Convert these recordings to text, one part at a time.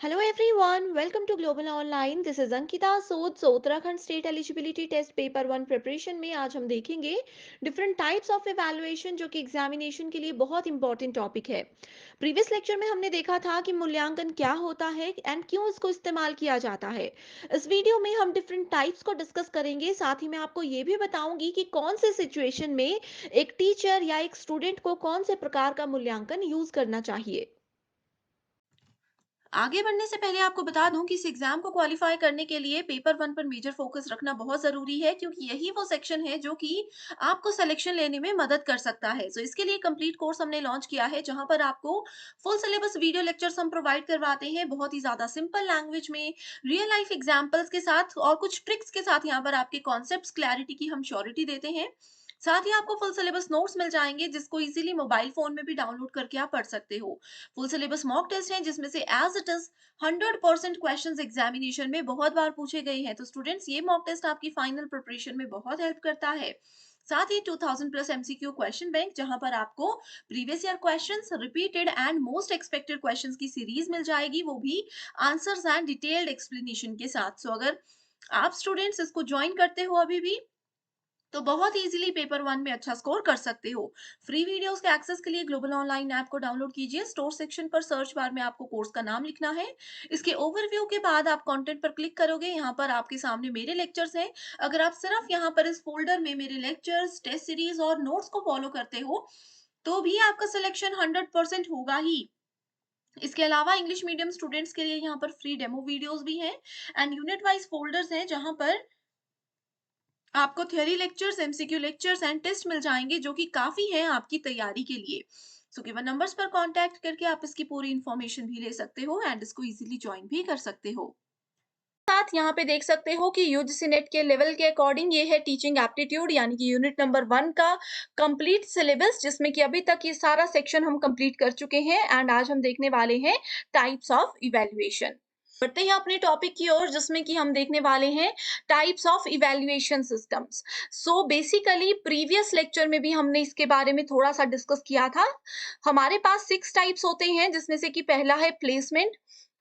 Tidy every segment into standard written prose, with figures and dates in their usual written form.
Hello everyone, welcome to Global Online. This is Ankita Sood. So Uttarakhand state eligibility test paper one preparation में आज हम देखेंगे different types of evaluation जो कि examination के लिए बहुत इंपॉर्टेंट टॉपिक है। प्रीवियस लेक्चर में हमने देखा था कि मूल्यांकन क्या होता है एंड क्यों इसको इस्तेमाल किया जाता है। इस वीडियो में हम डिफरेंट टाइप्स को डिस्कस करेंगे, साथ ही मैं आपको ये भी बताऊंगी कि कौन से सिचुएशन में एक टीचर या एक स्टूडेंट को कौन से प्रकार का मूल्यांकन यूज करना चाहिए। आगे बढ़ने से पहले आपको बता दूं कि इस एग्जाम को क्वालिफाई करने के लिए पेपर वन पर मेजर फोकस रखना बहुत जरूरी है, क्योंकि यही वो सेक्शन है जो कि आपको सिलेक्शन लेने में मदद कर सकता है। तो इसके लिए कंप्लीट कोर्स हमने लॉन्च किया है, जहां पर आपको फुल सिलेबस वीडियो लेक्चर्स हम प्रोवाइड करवाते हैं, बहुत ही ज्यादा सिंपल लैंग्वेज में, रियल लाइफ एग्जाम्पल्स के साथ और कुछ ट्रिक्स के साथ। यहाँ पर आपके कॉन्सेप्ट क्लैरिटी की हम श्योरिटी देते हैं। साथ ही आपको फुल सिलेबस नोट्स मिल जाएंगे, जिसको इजीली मोबाइल फोन में भी डाउनलोड करके आप पढ़ सकते हो। फुल सिलेबस मॉक टेस्ट है, जिसमें से as it is 100% questions examination में बहुत बार पूछे गए हैं। तो स्टूडेंट्स, ये मॉक टेस्ट आपकी फाइनल प्रिपरेशन में बहुत हेल्प करता है। साथ ही 2000 प्लस एमसीक्यू क्वेश्चन बैंक, जहां पर आपको previous year questions, repeated and most expected questions की सीरीज मिल जाएगी, वो भी आंसर्स एंड डिटेल्ड एक्सप्लेनेशन के साथ। सो अगर आप स्टूडेंट्स इसको ज्वाइन करते हो अभी भी, तो बहुत इजीली पेपर वन में अच्छा स्कोर कर सकते हो। फ्री वीडियोस के एक्सेस के लिए ग्लोबल ऑनलाइन ऐप को डाउनलोड कीजिए। स्टोर सेक्शन पर सर्च बार में आपको कोर्स का नाम लिखना है। इसके ओवरव्यू के बाद आप कंटेंट पर क्लिक करोगे। यहाँ पर आपके सामने मेरे लेक्चर्स हैं। अगर आप सिर्फ यहाँ पर इस फोल्डर में मेरे लेक्चर्स, टेस्ट सीरीज और नोट्स को फॉलो करते हो, तो भी आपका सिलेक्शन 100% होगा ही। इसके अलावा इंग्लिश मीडियम स्टूडेंट्स के लिए यहाँ पर फ्री डेमो वीडियोस भी हैं एंड यूनिट वाइज फोल्डर्स हैं, जहां पर आपको theory lectures, MCQ lectures and test मिल जाएंगे, जो कि काफी हैं आपकी तैयारी के लिए। सो गिवन नंबर्स पर कांटेक्ट करके आप इसकी पूरी इंफॉर्मेशन भी ले सकते हो एंड इसको इजीली ज्वाइन भी कर सकते हो। साथ यहाँ पे देख सकते हो कि यूजीसी नेट के लेवल के अकॉर्डिंग ये है टीचिंग एप्टीट्यूड, यानी कि यूनिट नंबर 1 का कंप्लीट सिलेबस, जिसमें कि अभी तक ये सारा सेक्शन हम कंप्लीट कर चुके हैं। एंड आज हम देखने वाले हैं टाइप्स ऑफ इवैल्यूएशन। बढ़ते हैं अपने टॉपिक की ओर, जिसमें कि हम देखने वाले हैं types of evaluation systems. So basically previous lecture में भी हमने इसके बारे में थोड़ा सा डिस्कस किया था। हमारे पास 6 टाइप्स होते हैं, जिसमें से कि पहला है placement,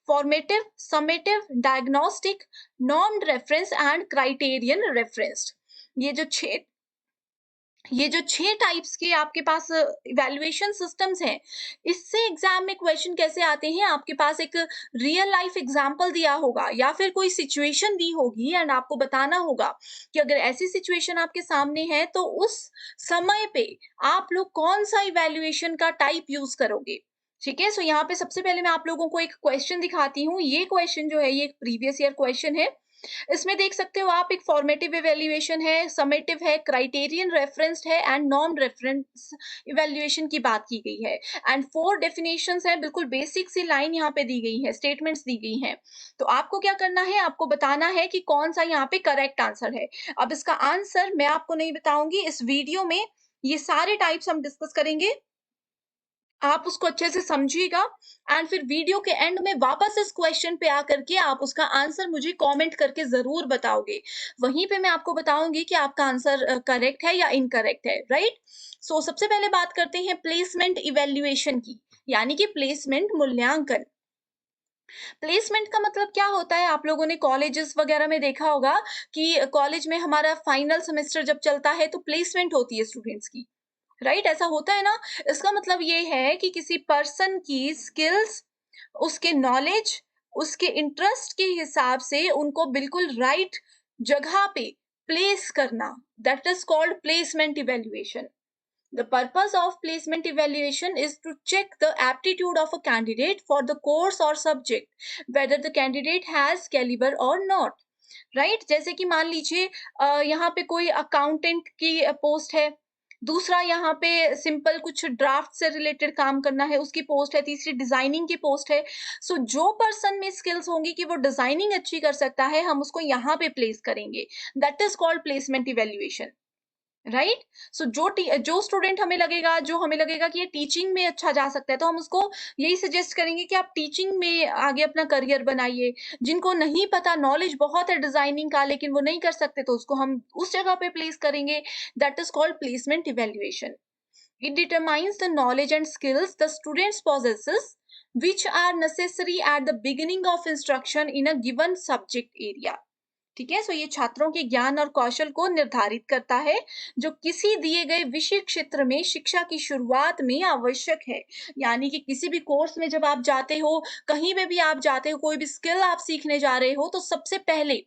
formative, summative, diagnostic, normed reference and criterion referenced. ये जो छह ये जो 6 टाइप्स के आपके पास इवैल्यूएशन सिस्टम्स हैं, इससे एग्जाम में क्वेश्चन कैसे आते हैं। आपके पास एक रियल लाइफ एग्जांपल दिया होगा या फिर कोई सिचुएशन दी होगी एंड आपको बताना होगा कि अगर ऐसी सिचुएशन आपके सामने है, तो उस समय पे आप लोग कौन सा इवैल्यूएशन का टाइप यूज करोगे। ठीक है, सो यहाँ पे सबसे पहले मैं आप लोगों को एक क्वेश्चन दिखाती हूँ। ये क्वेश्चन जो है, ये एक प्रीवियस ईयर क्वेश्चन है। इसमें देख सकते हो आप, एक फॉर्मेटिव इवैल्यूएशन है, समेटिव है, क्राइटेरियन रेफरेंस्ड है एंड नॉर्म रेफरेंस इवैल्यूएशन की बात की गई है। एंड 4 डेफिनेशंस है, बिल्कुल बेसिक सी लाइन यहाँ पे दी गई है, स्टेटमेंट्स दी गई हैं। तो आपको क्या करना है, आपको बताना है कि कौन सा यहाँ पे करेक्ट आंसर है। अब इसका आंसर मैं आपको नहीं बताऊंगी, इस वीडियो में ये सारे टाइप्स हम डिस्कस करेंगे। आप उसको अच्छे से समझिएगा एंड फिर वीडियो के एंड में वापस इस क्वेश्चन पे आकर के आप उसका आंसर मुझे कमेंट करके जरूर बताओगे। वहीं पे मैं आपको बताऊंगी कि आपका आंसर करेक्ट है या इनकरेक्ट है, राइट। सो सबसे पहले बात करते हैं प्लेसमेंट इवैल्यूएशन की, यानी कि प्लेसमेंट मूल्यांकन। प्लेसमेंट का मतलब क्या होता है, आप लोगों ने कॉलेजेस वगैरह में देखा होगा कि कॉलेज में हमारा फाइनल सेमेस्टर जब चलता है, तो प्लेसमेंट होती है स्टूडेंट्स की, राइट, ऐसा होता है ना। इसका मतलब ये है कि किसी पर्सन की स्किल्स, उसके नॉलेज, उसके इंटरेस्ट के हिसाब से उनको बिल्कुल राइट जगह पे प्लेस करना, that is called placement evaluation. The purpose of placement evaluation is to check the aptitude of a candidate for the course or subject, whether the candidate has caliber or not. Right, जैसे कि मान लीजिए यहाँ पे कोई accountant की post है, दूसरा यहाँ पे सिंपल कुछ ड्राफ्ट से रिलेटेड काम करना है उसकी पोस्ट है, तीसरी डिजाइनिंग की पोस्ट है। सो जो पर्सन में स्किल्स होंगी कि वो डिजाइनिंग अच्छी कर सकता है, हम उसको यहाँ पे प्लेस करेंगे। That is called placement evaluation, right. So जो स्टूडेंट हमें लगेगा कि ये टीचिंग में अच्छा जा सकता है, तो हम उसको यही सजेस्ट करेंगे कि आप टीचिंग में आगे अपना करियर बनाइए। जिनको नहीं पता, नॉलेज बहुत है डिजाइनिंग का लेकिन वो नहीं कर सकते, तो उसको हम उस जगह पे प्लेस करेंगे। That is called placement evaluation. It determines the knowledge and skills the students possesses which are necessary at the beginning of instruction in a given subject area। ठीक है, सो ये छात्रों के ज्ञान और कौशल को निर्धारित करता है जो किसी दिए गए विषय क्षेत्र में शिक्षा की शुरुआत में आवश्यक है। यानी कि किसी भी कोर्स में जब आप जाते हो, कहीं पे भी आप जाते हो, कोई भी स्किल आप सीखने जा रहे हो, तो सबसे पहले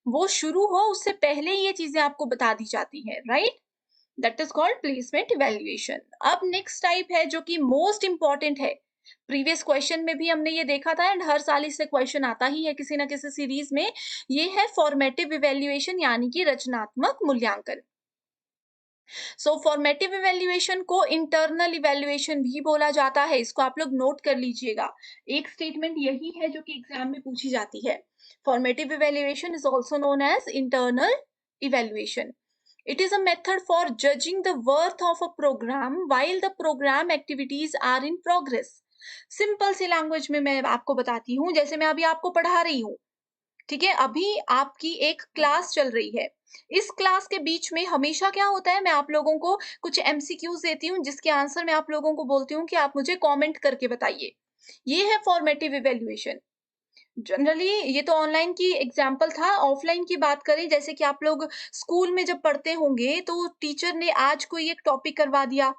वो शुरू हो उससे पहले ये चीजें आपको बता दी जाती हैं, right? That is called placement evaluation. अब नेक्स्ट टाइप है जो कि मोस्ट इंपॉर्टेंट है। प्रीवियस क्वेश्चन में भी हमने ये देखा था एंड हर साल इससे क्वेश्चन आता ही है किसी ना किसी सीरीज में। ये है फॉर्मेटिव इवैल्यूएशन यानी कि रचनात्मक मूल्यांकन। सो फॉर्मेटिव इवैल्यूएशन को इंटरनल इवैल्यूएशन भी बोला जाता है, इसको आप लोग नोट कर लीजिएगा। एक स्टेटमेंट यही है जो कि एग्जाम में पूछी जाती है। Formative evaluation is also known as internal evaluation. It is a method for judging the worth of a program while the program activities are in progress. Simple सी लैंग्वेज में मैं आपको बताती हूँ, जैसे मैं अभी आपको पढ़ा रही हूँ, ठीक है? अभी आपकी एक क्लास चल रही है। इस क्लास के बीच में हमेशा क्या होता है, मैं आप लोगों को कुछ एमसीक्यूज देती हूँ जिसके आंसर मैं आप लोगों को बोलती हूँ कि आप मुझे कमेंट करके बताइए। ये है फॉर्मेटिव इवैल्यूएशन। जनरली ये तो ऑनलाइन की एग्जाम्पल था। ऑफलाइन की बात करें, जैसे कि आप लोग स्कूल में जब पढ़ते होंगे तो टीचर ने आज कोई एक टॉपिक करवा दिया।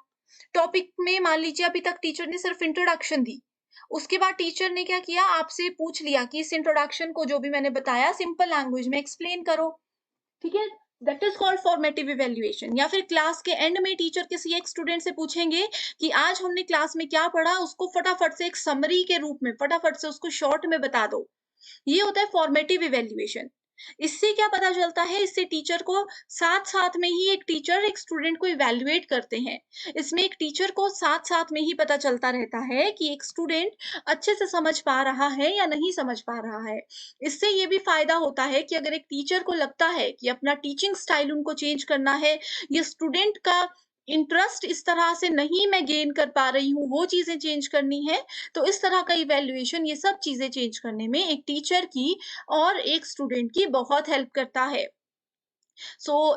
टॉपिक में मान लीजिए अभी तक टीचर ने सिर्फ इंट्रोडक्शन दी। उसके बाद टीचर ने क्या किया, आपसे पूछ लिया कि इस इंट्रोडक्शन को जो भी मैंने बताया सिंपल लैंग्वेज में एक्सप्लेन करो। ठीक है? That is called formative evaluation. या फिर क्लास के एंड में टीचर किसी एक स्टूडेंट से पूछेंगे कि आज हमने क्लास में क्या पढ़ा, उसको फटाफट से एक समरी के रूप में फटाफट से उसको शॉर्ट में बता दो। ये होता है फॉर्मेटिव इवैल्यूएशन। इससे क्या पता चलता है, इससे टीचर को साथ-साथ में ही एक टीचर एक स्टूडेंट को इवैल्यूएट करते हैं। इसमें एक टीचर को साथ-साथ में ही पता चलता रहता है कि एक स्टूडेंट अच्छे से समझ पा रहा है या नहीं समझ पा रहा है। इससे ये भी फ़ायदा होता है कि अगर एक टीचर को लगता है कि अपना टीचिंग स्टाइल उनको चेंज करना है, ये स्टूडेंट का इंटरेस्ट इस तरह से नहीं मैं गेन कर पा रही हूँ, वो चीज़ें चेंज करनी है, तो इस तरह का इवैल्यूएशन ये सब चीज़ें चेंज करने में एक टीचर की और एक स्टूडेंट की बहुत हेल्प करता है।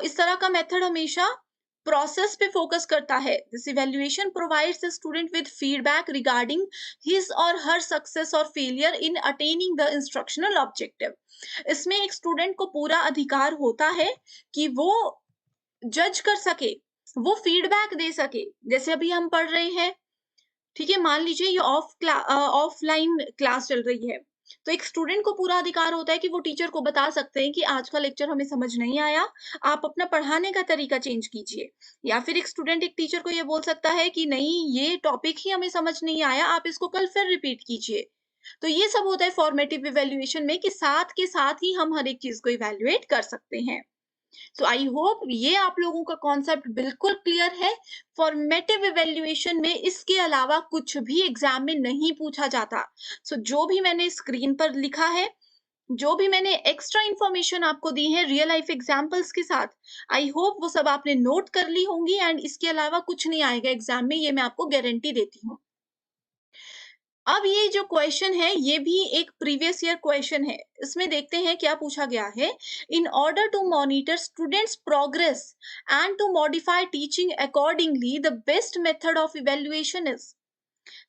इस तरह का मेथड हमेशा प्रोसेस पे फोकस करता है। This evaluation provides the student with feedback regarding his और हर सक्सेस और failure in attaining the instructional objective. इसमें एक स्टूडेंट को पूरा अधिकार होता है कि वो जज कर सके, वो फीडबैक दे सके। जैसे अभी हम पढ़ रहे हैं, ठीक है? मान लीजिए ये ऑफलाइन क्लास चल रही है, तो एक स्टूडेंट को पूरा अधिकार होता है कि वो टीचर को बता सकते हैं कि आज का लेक्चर हमें समझ नहीं आया, आप अपना पढ़ाने का तरीका चेंज कीजिए। या फिर एक स्टूडेंट एक टीचर को ये बोल सकता है कि नहीं, ये टॉपिक ही हमें समझ नहीं आया, आप इसको कल फिर रिपीट कीजिए। तो ये सब होता है फॉर्मेटिव इवैल्यूएशन में कि साथ के साथ ही हम हर एक चीज़ को इवैल्यूएट कर सकते हैं। आई होप ये आप लोगों का कॉन्सेप्ट बिल्कुल क्लियर है। फॉर्मेटिव इवैल्यूएशन में इसके अलावा कुछ भी एग्जाम में नहीं पूछा जाता। जो भी मैंने स्क्रीन पर लिखा है, जो भी मैंने एक्स्ट्रा इन्फॉर्मेशन आपको दी है रियल लाइफ एग्जांपल्स के साथ, आई होप वो सब आपने नोट कर ली होंगी एंड इसके अलावा कुछ नहीं आएगा एग्जाम में, ये मैं आपको गारंटी देती हूँ। अब ये जो क्वेश्चन है ये भी एक प्रीवियस ईयर क्वेश्चन है। इसमें देखते हैं क्या पूछा गया है। In order to monitor students progress and to modify teaching accordingly the best method of evaluation is.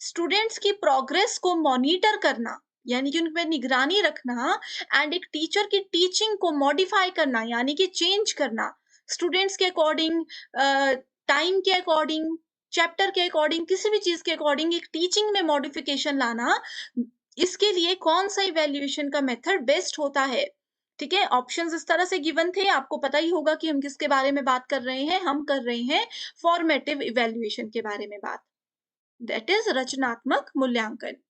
Students की प्रोग्रेस को मॉनिटर करना यानी कि उन पे निगरानी रखना एंड एक टीचर की टीचिंग को मॉडिफाई करना यानी कि चेंज करना स्टूडेंट्स के अकॉर्डिंग, टाइम के अकॉर्डिंग, चैप्टर के अकॉर्डिंग, किसी भी चीज के अकॉर्डिंग एक टीचिंग में मॉडिफिकेशन लाना, इसके लिए कौन सा इवैल्यूएशन का मेथड बेस्ट होता है। ठीक है? ऑप्शंस इस तरह से गिवन थे, आपको पता ही होगा कि हम किसके बारे में बात कर रहे हैं। हम कर रहे हैं फॉर्मेटिव इवैल्यूएशन के बारे में बात, दैट इज रचनात्मक मूल्यांकन।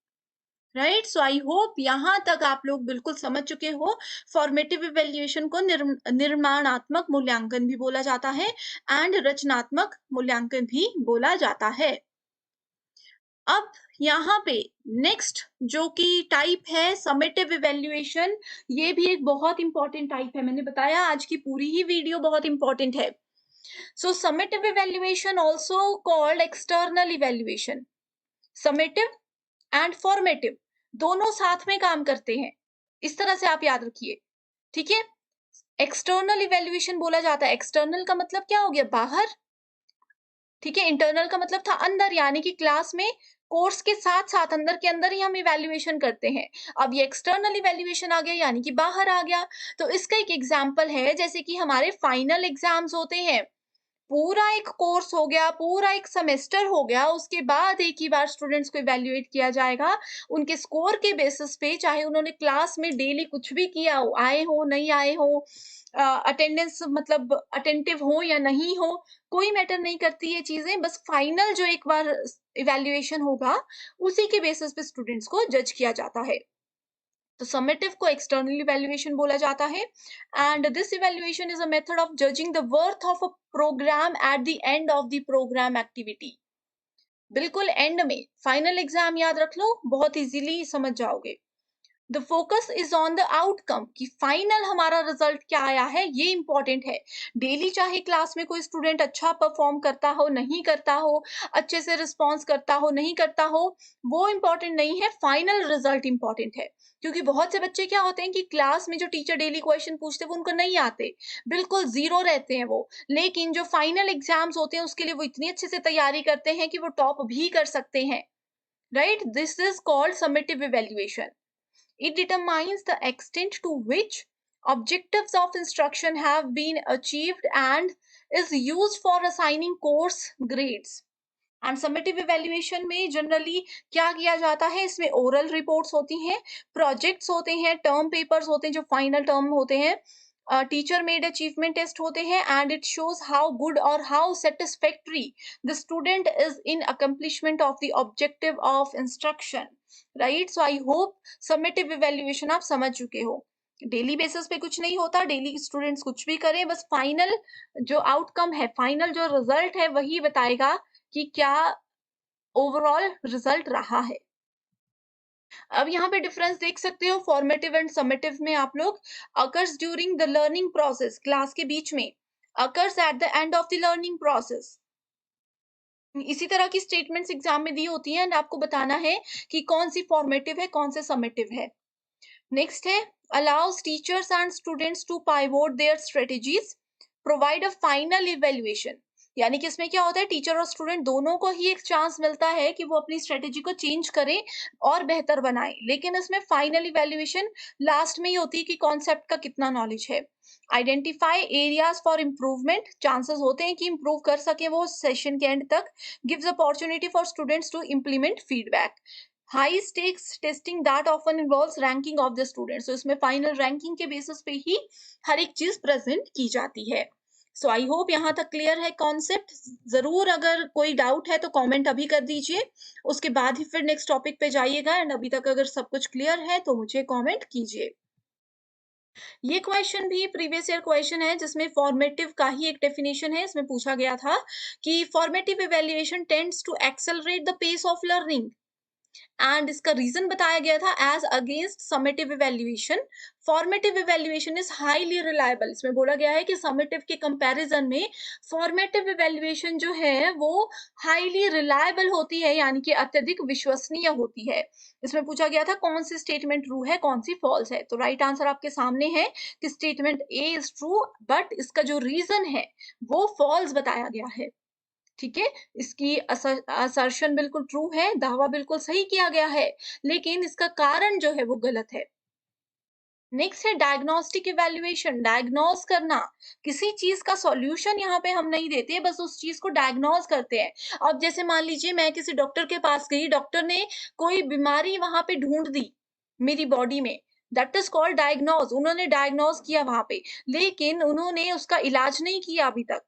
राइट? आई होप यहाँ तक आप लोग बिल्कुल समझ चुके हो। फॉर्मेटिव इवैल्यूएशन को निर्माणात्मक मूल्यांकन भी बोला जाता है एंड रचनात्मक मूल्यांकन भी बोला जाता है। अब यहाँ पे नेक्स्ट जो कि टाइप है समेटिव इवैल्यूएशन, ये भी एक बहुत इंपॉर्टेंट टाइप है। मैंने बताया आज की पूरी ही वीडियो बहुत इंपॉर्टेंट है। Summative evaluation also called external evaluation. Summative and formative दोनों साथ में काम करते हैं, इस तरह से आप याद रखिए। ठीक है? एक्सटर्नल इवैल्यूएशन बोला जाता है। एक्सटर्नल का मतलब क्या हो गया? बाहर। ठीक है? इंटरनल का मतलब था अंदर, यानी कि क्लास में कोर्स के साथ-साथ अंदर के अंदर ही हम इवैल्यूएशन करते हैं। अब ये एक्सटर्नल इवैल्यूएशन आ गया, यानी कि बाहर आ गया। तो इसका एक एग्ज़ाम्पल है, जैसे कि हमारे फाइनल एग्ज़ाम्स होते हैं। पूरा एक कोर्स हो गया, पूरा एक सेमेस्टर हो गया, उसके बाद एक ही बार स्टूडेंट्स को इवैल्यूएट किया जाएगा, उनके स्कोर के बेसिस पे, चाहे उन्होंने क्लास में डेली कुछ भी किया हो, आए हो, नहीं आए हो, अटेंडेंस मतलब अटेंटिव हो या नहीं हो, कोई मैटर नहीं करती ये चीज़ें, बस फाइनल जो एक बार इवैल्यूएशन होगा, उसी के बेसिस पे स्टूडेंट्स को जज किया जाता है। तो समेटिव को एक्सटर्नल इवैल्यूएशन बोला जाता है, and this evaluation is a method of judging the worth of a program at the end of the program activity. बिल्कुल एंड में फाइनल एग्जाम याद रख लो, बहुत इजीली समझ जाओगे। The focus is on the outcome, कि फाइनल हमारा रिजल्ट क्या आया है, ये इंपॉर्टेंट है। डेली चाहे क्लास में कोई स्टूडेंट अच्छा परफॉर्म करता हो, नहीं करता हो, अच्छे से रिस्पॉन्स करता हो, नहीं करता हो, वो इंपॉर्टेंट नहीं है, फाइनल रिजल्ट इंपॉर्टेंट है। क्योंकि बहुत से बच्चे क्या होते हैं कि क्लास में जो टीचर डेली क्वेश्चन पूछते हैं वो उनको नहीं आते, बिल्कुल जीरो रहते हैं वो, लेकिन जो फाइनल एग्जाम्स होते हैं उसके लिए वो इतनी अच्छे से तैयारी करते हैं कि वो टॉप भी कर सकते हैं। Right, this is called summative evaluation. It determines the extent to which objectives of instruction have been achieved and is used for assigning course grades. And summative evaluation में जनरली क्या किया जाता है, इसमें ओरल रिपोर्ट्स होती हैं, projects होते हैं, टर्म पेपर्स होते हैं जो फाइनल टर्म होते हैं, टीचर मेड अचीवमेंट टेस्ट होते हैं, and it shows how good और how satisfactory the student is in accomplishment of the objective of instruction. Right, so I hope summative evaluation आप समझ चुके हो। डेली बेसिस पे कुछ नहीं होता, डेली स्टूडेंट्स कुछ भी करें, बस फाइनल जो आउटकम है, फाइनल जो रिजल्ट है, वही बताएगा कि क्या ओवरऑल रिजल्ट रहा है। अब यहाँ पे डिफरेंस देख सकते हो फॉर्मेटिव एंड समेटिव में आप लोग। Occurs during the learning process, class के बीच में। Occurs at the end of the learning process. इसी तरह की स्टेटमेंट्स एग्जाम में दी होती हैं, एंड आपको बताना है कि कौन सी फॉर्मेटिव है, कौन से समेटिव है। नेक्स्ट है, allows teachers and students to pivot their strategies, provide a final evaluation. यानी कि इसमें क्या होता है, टीचर और स्टूडेंट दोनों को ही एक चांस मिलता है कि वो अपनी स्ट्रेटेजी को चेंज करें और बेहतर बनाएं, लेकिन इसमें फाइनल इवेल्युएशन लास्ट में ही होती है कि कॉन्सेप्ट का कितना नॉलेज है। Identify areas for improvement, chances होते हैं कि इम्प्रूव कर सके वो सेशन के एंड तक। Gives opportunity for students to implement feedback. High stakes testing that often involves ranking of the students, तो इसमें फाइनल रैंकिंग के बेसिस पे ही हर एक चीज प्रेजेंट की जाती है। सो आई होप यहाँ तक क्लियर है कॉन्सेप्ट। जरूर अगर कोई डाउट है तो कमेंट अभी कर दीजिए, उसके बाद ही फिर नेक्स्ट टॉपिक पे जाइएगा, एंड अभी तक अगर सब कुछ क्लियर है तो मुझे कमेंट कीजिए। ये क्वेश्चन भी प्रीवियस ईयर क्वेश्चन है, जिसमें फॉर्मेटिव का ही एक डेफिनेशन है। इसमें पूछा गया था कि formative evaluation tends to accelerate the pace of learning, and इसका रीजन बताया गया था as against summative evaluation. Formative evaluation is highly reliable, इसमें बोला गया है कि समेटिव के कंपैरिजन में फॉर्मेटिव इवेल्युएशन जो है वो हाईली रिलायबल होती है, यानी कि अत्यधिक विश्वसनीय होती है। इसमें पूछा गया था कौन सी स्टेटमेंट ट्रू है, कौन सी फॉल्स है, तो राइट आंसर आपके सामने है कि statement A is true, but इसका जो रीजन है वो फॉल्स बताया गया है। ठीक है, इसकी असर्शन बिल्कुल ट्रू है, दावा बिल्कुल सही किया गया है, लेकिन इसका कारण जो है वो गलत है। नेक्स्ट है डायग्नोस्टिक इवैल्यूएशन, डायग्नोज करना। किसी चीज का सॉल्यूशन यहाँ पे हम नहीं देते, बस उस चीज को डायग्नोज करते हैं। अब जैसे मान लीजिए मैं किसी डॉक्टर के पास गई, डॉक्टर ने कोई बीमारी वहां पे ढूंढ दी मेरी बॉडी में, दैट इज कॉल्ड डायग्नोज। उन्होंने डायग्नोज किया वहां पे, लेकिन उन्होंने उसका इलाज नहीं किया अभी तक।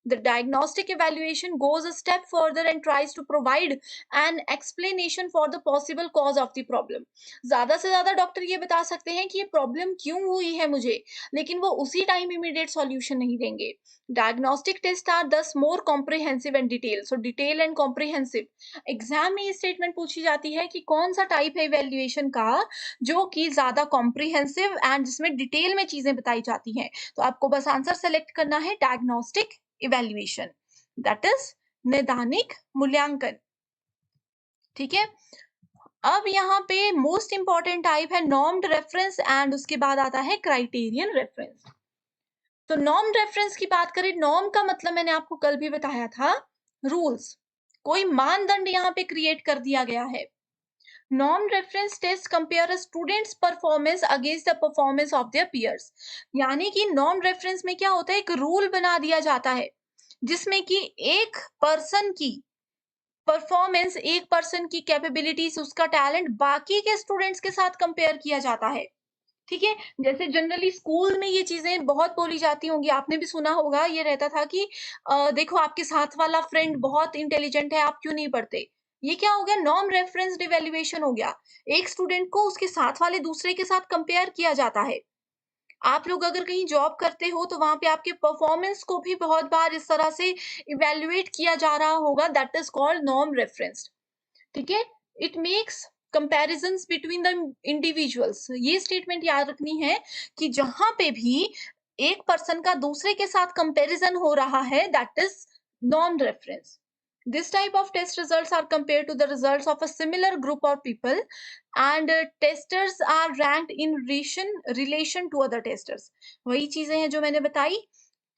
The diagnostic evaluation goes a step further and tries to provide an explanation for the possible cause of the problem. ज्यादा से ज्यादा डॉक्टर ये बता सकते हैं कि ये प्रॉब्लम क्यों हुई है मुझे, लेकिन वो उसी टाइम इमीडिएट सॉल्यूशन नहीं देंगे। डायग्नोस्टिक टेस्ट आर दस मोर comprehensive and detail, so detail and comprehensive. Exam में ये स्टेटमेंट पूछी जाती है कि कौन सा टाइप है इवेल्युएशन का जो कि ज्यादा कॉम्प्रिहेंसिव एंड जिसमें डिटेल में चीजें बताई जाती हैं। तो आपको बस आंसर सेलेक्ट करना है डायग्नोस्टिक इवैल्यूएशन, दैट इज नैदानिक मूल्यांकन। ठीक है, अब यहाँ पे मोस्ट इंपॉर्टेंट टाइप है नॉर्म्ड रेफरेंस, एंड उसके बाद आता है क्राइटेरियन रेफरेंस। तो नॉर्म रेफरेंस की बात करें, नॉर्म का मतलब मैंने आपको कल भी बताया था रूल्स, कोई मानदंड यहाँ पे क्रिएट कर दिया गया है। नॉन reference test compare a students performance against the performance of their peers. यानी कि नॉन रेफरेंस में क्या होता है, एक रूल बना दिया जाता है जिसमें कि एक पर्सन की परफॉर्मेंस, एक पर्सन की कैपेबिलिटीज, उसका टैलेंट बाकी के स्टूडेंट्स के साथ कंपेयर किया जाता है। ठीक है? जैसे जनरली स्कूल में ये चीज़ें बहुत बोली जाती होंगी, आपने भी सुना होगा, ये रहता था कि देखो आपके साथ वाला फ्रेंड बहुत इंटेलिजेंट है, आप क्यों नहीं पढ़ते? ये क्या हो गया? नॉन रेफरेंस्ड इवैल्यूएशन हो गया। एक स्टूडेंट को उसके साथ वाले दूसरे के साथ कंपेयर किया जाता है। आप लोग अगर कहीं जॉब करते हो तो वहाँ पे आपके परफॉर्मेंस को भी बहुत बार इस तरह से इवैल्यूएट किया जा रहा होगा, that is called non referenced. ठीक है? It makes comparisons between the individuals. ये स्टेटमेंट याद रखनी है कि जहां पे भी एक पर्सन का दूसरे के साथ कंपैरिजन हो रहा है, that is non reference. This type of test results are compared to the results of a similar group of people, and testers are ranked in relation to other testers। वही चीजें हैं जो मैंने बताई।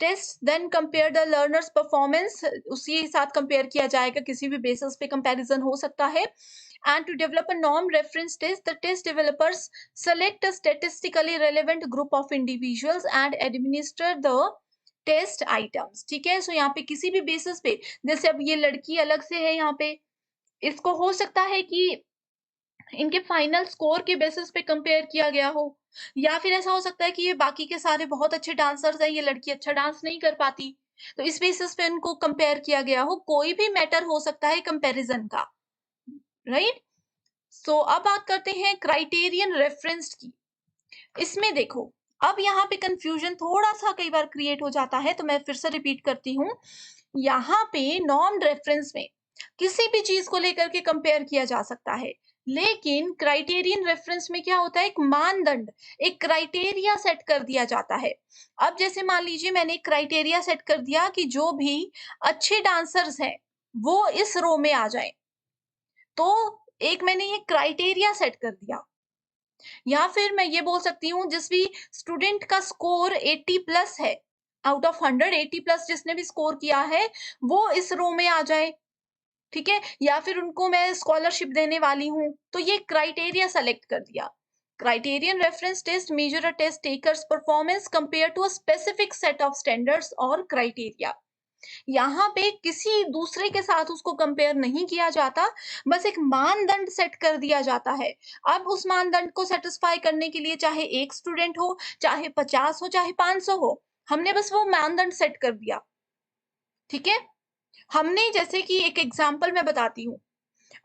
Test then compare the learners performance, उसी साथ compare किया जाएगा, किसी भी बेसिस पे कंपैरिजन हो सकता है। एंड टू डेवलप अ नॉन reference test, the test developers select a statistically relevant group of individuals and administer the test items. ठीक है? सो यहाँ पे किसी भी बेसिस पे, जैसे अब ये लड़की अलग से है यहाँ पे, इसको हो सकता है कि इनके फाइनल स्कोर के बेसिस पे कंपेयर किया गया हो, या फिर ऐसा हो सकता है कि ये बाकी के सारे बहुत अच्छे डांसर्स हैं, ये लड़की अच्छा डांस नहीं कर पाती, तो इस बेसिस पे इनको कंपेयर किया गया हो। कोई भी मैटर हो सकता है कंपैरिजन का, राइट? सो अब बात करते हैं क्राइटेरियन रेफरेंस की। इसमें देखो, अब यहाँ पे कंफ्यूजन थोड़ा सा कई बार क्रिएट हो जाता है, तो मैं फिर से रिपीट करती हूँ। यहाँ पे नॉन रेफरेंस में किसी भी चीज को लेकर के कंपेयर किया जा सकता है, लेकिन क्राइटेरियन रेफरेंस में क्या होता है, एक मानदंड, एक क्राइटेरिया सेट कर दिया जाता है। अब जैसे मान लीजिए मैंने एक क्राइटेरिया सेट कर दिया कि जो भी अच्छे डांसर्स हैं वो इस रो में आ जाएं, तो एक मैंने ये क्राइटेरिया सेट कर दिया। या फिर मैं ये बोल सकती हूँ, जिस भी स्टूडेंट का स्कोर 80 प्लस है, आउट ऑफ 100 80 प्लस जिसने भी स्कोर किया है, वो इस रो में आ जाए। ठीक है? या फिर उनको मैं स्कॉलरशिप देने वाली हूँ, तो ये क्राइटेरिया सेलेक्ट कर दिया। Criterion reference test measure a test takers performance compare to a specific set of standards और क्राइटेरिया। यहाँ पे किसी दूसरे के साथ उसको कंपेयर नहीं किया जाता, बस एक मानदंड सेट कर दिया जाता है। अब उस मानदंड को सेटिस्फाई करने के लिए चाहे 1 स्टूडेंट हो, चाहे 50 हो, चाहे 500 हो, हमने बस वो मानदंड सेट कर दिया। ठीक है? हमने जैसे कि एक एग्जांपल मैं बताती हूँ।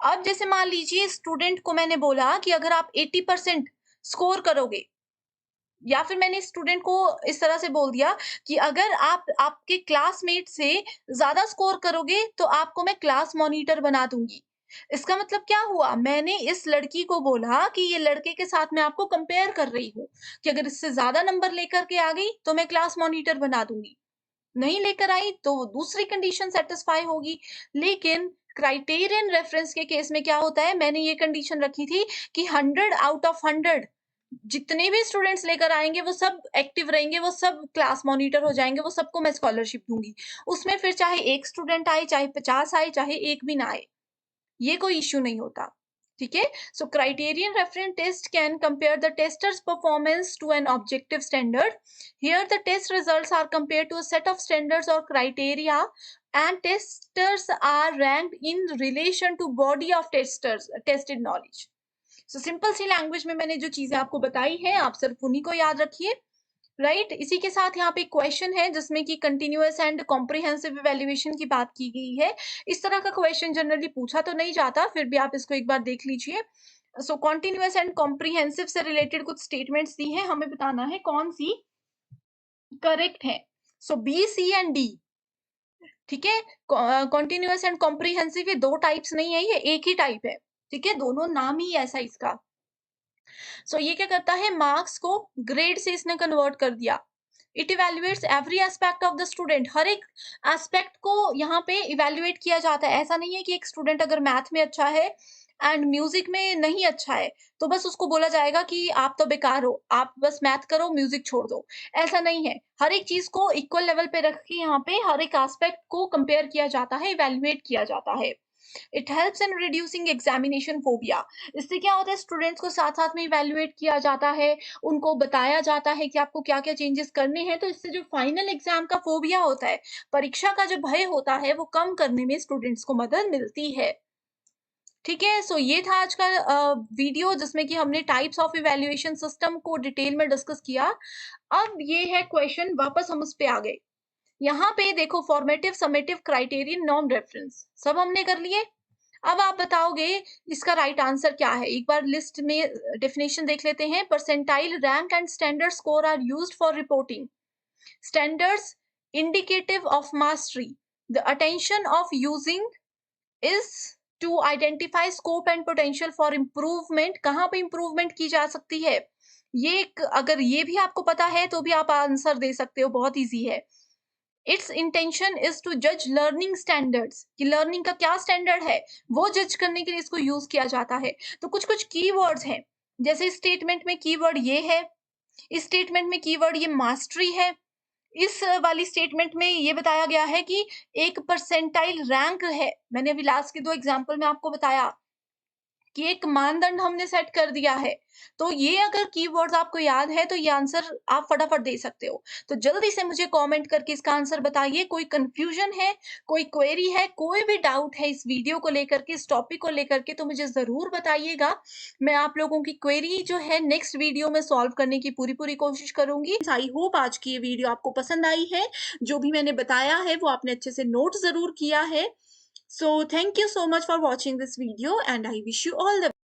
अब जैसे मान लीजिए स्टूडेंट को मैंने बोला कि अगर आप 80% स्कोर करोगे, या फिर मैंने स्टूडेंट को इस तरह से बोल दिया कि अगर आप आपके क्लासमेट से ज़्यादा स्कोर करोगे तो आपको मैं क्लास मॉनिटर बना दूँगी। इसका मतलब क्या हुआ? मैंने इस लड़की को बोला कि ये लड़के के साथ मैं आपको कंपेयर कर रही हूँ, कि अगर इससे ज़्यादा नंबर लेकर के आ गई तो मैं क्लास मॉनिटर बना दूँगी। नहीं लेकर आई तो दूसरी कंडीशन सैटिस्फाई होगी। लेकिन क्राइटेरियन रेफरेंस के केस में क्या होता है, मैंने ये कंडीशन रखी थी कि 100 आउट ऑफ 100 जितने भी स्टूडेंट्स लेकर आएँगे वो सब एक्टिव रहेंगे, वो सब क्लास मॉनिटर हो जाएँगे, वो सबको मैं स्कॉलरशिप दूँगी। उसमें फिर चाहे 1 स्टूडेंट आए, चाहे 50 आए, चाहे 1 भी ना आए, ये कोई इश्यू नहीं होता। ठीक है? So criterion reference test can compare the tester's performance to an objective standard. Here the test results are compared to a set of standards or criteria, and testers are ranked in relation to body of testers tested knowledge। सो simple सी language में मैंने जो चीजें आपको बताई हैं, आप सिर्फ उन्हीं को याद रखिए। राइट? इसी के साथ यहाँ पे एक क्वेश्चन है जिसमें कि कंटिन्यूअस एंड कॉम्प्रिहेंसिव इवैल्यूएशन की बात की गई है। इस तरह का क्वेश्चन जनरली पूछा तो नहीं जाता, फिर भी आप इसको एक बार देख लीजिए। सो कॉन्टिन्यूअस एंड कॉम्प्रिहेंसिव से रिलेटेड कुछ स्टेटमेंट्स दी हैं, हमें बताना है कौन सी करेक्ट है। सो बी, सी एंड डी। ठीक है? कॉन्टिन्यूअस एंड कॉम्प्रिहेंसिव ये 2 टाइप्स नहीं है, ये एक ही टाइप है। ठीक है? दोनों नाम ही ऐसा इसका। सो ये क्या करता है, मार्क्स को ग्रेड से इसने कन्वर्ट कर दिया। It evaluates every aspect of the student. हर एक एस्पेक्ट को यहाँ पे इवेल्युएट किया जाता है। ऐसा नहीं है कि एक स्टूडेंट अगर मैथ में अच्छा है एंड म्यूज़िक में नहीं अच्छा है, तो बस उसको बोला जाएगा कि आप तो बेकार हो, आप बस मैथ करो, म्यूज़िक छोड़ दो। ऐसा नहीं है, हर एक चीज़ को इक्वल लेवल पे रख के यहाँ पे हर एक एस्पेक्ट को कंपेयर किया जाता है, इवैल्यूएट किया जाता है। It helps in reducing examination phobia. इससे क्या होता है, स्टूडेंट्स को साथ-साथ में इवैल्यूएट किया जाता है, उनको बताया जाता है कि आपको क्या-क्या चेंजेस करने हैं, तो इससे जो फाइनल एग्ज़ाम का फोबिया होता है, परीक्षा का जो भय होता है, वो कम करने में स्टूडेंट्स को मदद मिलती है। ठीक है, सो ये था आज का वीडियो जिसमें कि हमने टाइप्स ऑफ इवैल्यूएशन सिस्टम को डिटेल में डिस्कस किया। अब ये है क्वेश्चन, वापस हम उस पे आ गए। यहाँ पे देखो, formative, summative, criterion, norm reference सब हमने कर लिए। अब आप बताओगे इसका राइट आंसर क्या है? एक बार लिस्ट में डेफिनेशन देख लेते हैं। Percentile, rank and standard score are used for reporting. Standards indicative of mastery. The attention of using is to identify scope and potential for improvement. कहाँ पे इम्प्रूवमेंट की जा सकती है? ये एक, अगर ये भी आपको पता है तो भी आप आंसर दे सकते हो, बहुत इजी है। इट्स इंटेंशन इज टू जज लर्निंग स्टैंडर्ड्स, कि लर्निंग का क्या स्टैंडर्ड है, वो जज करने के लिए इसको यूज किया जाता है। तो कुछ कुछ कीवर्ड्स हैं, जैसे स्टेटमेंट में कीवर्ड ये है, इस स्टेटमेंट में कीवर्ड ये मास्टरी है, इस वाली स्टेटमेंट में ये बताया गया है कि एक परसेंटाइल रैंक है। मैंने अभी लास्ट के 2 एग्ज़ाम्पल में आपको बताया कि एक मानदंड हमने सेट कर दिया है। तो ये अगर कीवर्ड्स आपको याद है तो ये आंसर आप फटाफट दे सकते हो। तो जल्दी से मुझे कमेंट करके इसका आंसर बताइए। कोई कन्फ्यूजन है, कोई क्वेरी है, कोई भी डाउट है इस वीडियो को लेकर के, इस टॉपिक को लेकर के, तो मुझे ज़रूर बताइएगा। मैं आप लोगों की क्वेरी जो है नेक्स्ट वीडियो में सॉल्व करने की पूरी-पूरी कोशिश करूँगी। आई होप आज की ये वीडियो आपको पसंद आई है। जो भी मैंने बताया है वो आपने अच्छे से नोट ज़रूर किया है। So thank you so much for watching this video and I wish you all the